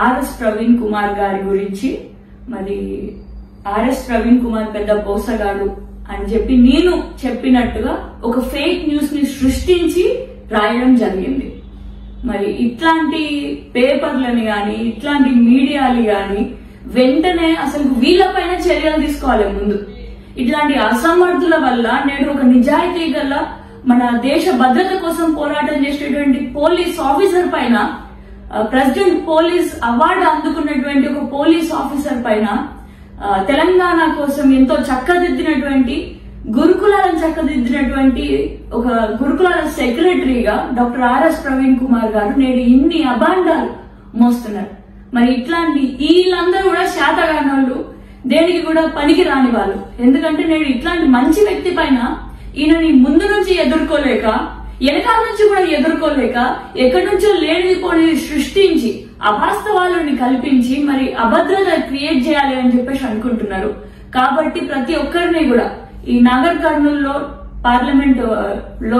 RS Praveen Kumar గారి గురించి. మరి ఆర్ఎస్ ప్రవీణ్ కుమార్ పెద్ద పోసగాడు అని చెప్పి నేను చెప్పినట్టుగా ఒక ఫేక్ న్యూస్ ని సృష్టించి రాయడం జరిగింది. మరి ఇట్లాంటి పేపర్లని గాని ఇట్లాంటి మీడియాలు గాని వెంటనే అసలు వీళ్ళపైన చర్యలు తీసుకోవాలి. ముందు ఇట్లాంటి అసమర్థుల వల్ల నేడు ఒక నిజాయితీ గల మన దేశ భద్రత కోసం పోరాటం చేసేటువంటి పోలీస్ ఆఫీసర్ పైన, ప్రెసిడెంట్ పోలీస్ అవార్డు అందుకున్నటువంటి ఒక పోలీస్ ఆఫీసర్ పైన, తెలంగాణ కోసం ఎంతో చక్కదిద్దినటువంటి గురుకులాలను చక్కదిద్దినటువంటి ఒక గురుకులాల సెక్రటరీగా డాక్టర్ ఆర్ఎస్ ప్రవీణ్ కుమార్ గారు నేడు ఇన్ని అభాండాలు మోస్తున్నారు. మరి ఇట్లాంటి వీళ్ళందరూ కూడా శాతగానోళ్ళు, దేనికి కూడా పనికి రాని వాళ్ళు. ఎందుకంటే నేడు ఇట్లాంటి మంచి వ్యక్తి పైన ఈయనని ముందు నుంచి ఎదుర్కోలేక, వెనకాల నుంచి కూడా ఎదుర్కోలేక, ఎక్కడి నుంచో లేనిపోని సృష్టించి అవాస్తవాలను కల్పించి మరి అభద్రత క్రియేట్ చేయాలి అని చెప్పేసి అనుకుంటున్నారు. కాబట్టి ప్రతి ఒక్కరిని కూడా ఈ నాగర్ కర్నూలులో పార్లమెంట్ లో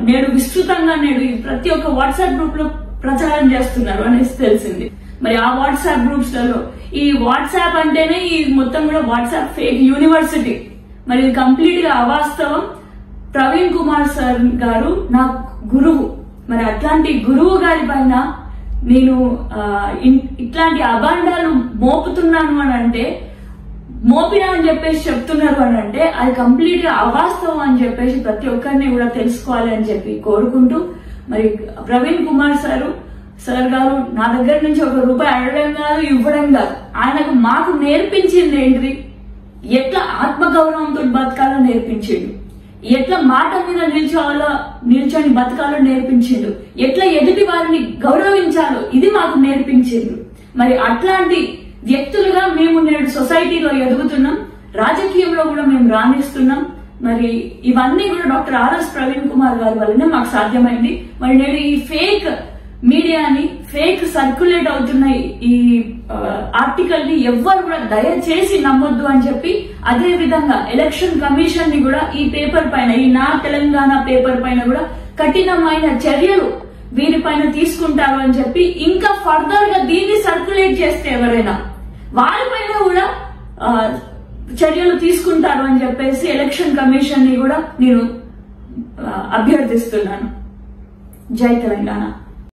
నేడు విస్తృతంగా నేడు ప్రతి ఒక్క వాట్సాప్ గ్రూప్ లో ప్రచారం చేస్తున్నారు అనేసి తెలిసింది. మరి ఆ వాట్సాప్ గ్రూప్స్ లలో ఈ వాట్సాప్ అంటేనే ఈ మొత్తం కూడా వాట్సాప్ ఫేక్ యూనివర్సిటీ. మరి ఇది కంప్లీట్ గా అవాస్తవం. ప్రవీణ్ కుమార్ సార్ గారు నా గురువు. మరి అట్లాంటి గురువు గారి పైన నేను ఇట్లాంటి అభాండాలు మోపుతున్నాను అని అంటే, మోపినా అని చెప్పేసి చెప్తున్నారు అని అంటే అది కంప్లీట్ గా అవాస్తవం అని చెప్పేసి ప్రతి ఒక్కరిని కూడా తెలుసుకోవాలి అని చెప్పి కోరుకుంటూ, మరి ప్రవీణ్ కుమార్ సార్ గారు నా దగ్గర నుంచి ₹1 అడగడం కాదు, ఇవ్వడం కాదు, ఆయనకు మాకు నేర్పించింది ఏంటిది, ఎట్లా ఆత్మగౌరవంతో బతకాలో నేర్పించిండు, ఎట్లా మాట మీద నిల్చొని బతకాలో నేర్పించిండు, ఎట్లా ఎదుటి వారిని గౌరవించాలో ఇది మాకు నేర్పించిండు. మరి అట్లాంటి వ్యక్తులుగా మేము నేడు సొసైటీలో ఎదుగుతున్నాం, రాజకీయంలో కూడా మేము రాణిస్తున్నాం. మరి ఇవన్నీ కూడా డాక్టర్ ఆర్ఎస్ ప్రవీణ్ కుమార్ గారి వల్లనే మాకు సాధ్యమైంది. మరి నేడు ఈ ఫేక్ మీడియాని, ఫేక్ సర్క్యులేట్ అవుతున్న ఈ ఆర్టికల్ ని ఎవ్వరు కూడా దయచేసి నమ్మొద్దు అని చెప్పి, అదే విధంగా ఎలక్షన్ కమిషన్ ని కూడా ఈ పేపర్ పైన, ఈ నా తెలంగాణ పేపర్ పైన కూడా కఠినమైన చర్యలు వీరిపైన తీసుకుంటారు అని చెప్పి, ఇంకా ఫర్దర్ గా దీన్ని సర్క్యులేట్ చేస్తే ఎవరైనా వారిపైన కూడా చర్యలు తీసుకుంటారు అని చెప్పేసి ఎలక్షన్ కమిషన్ ని కూడా నేను అభ్యర్థిస్తున్నాను. జై తెలంగాణ.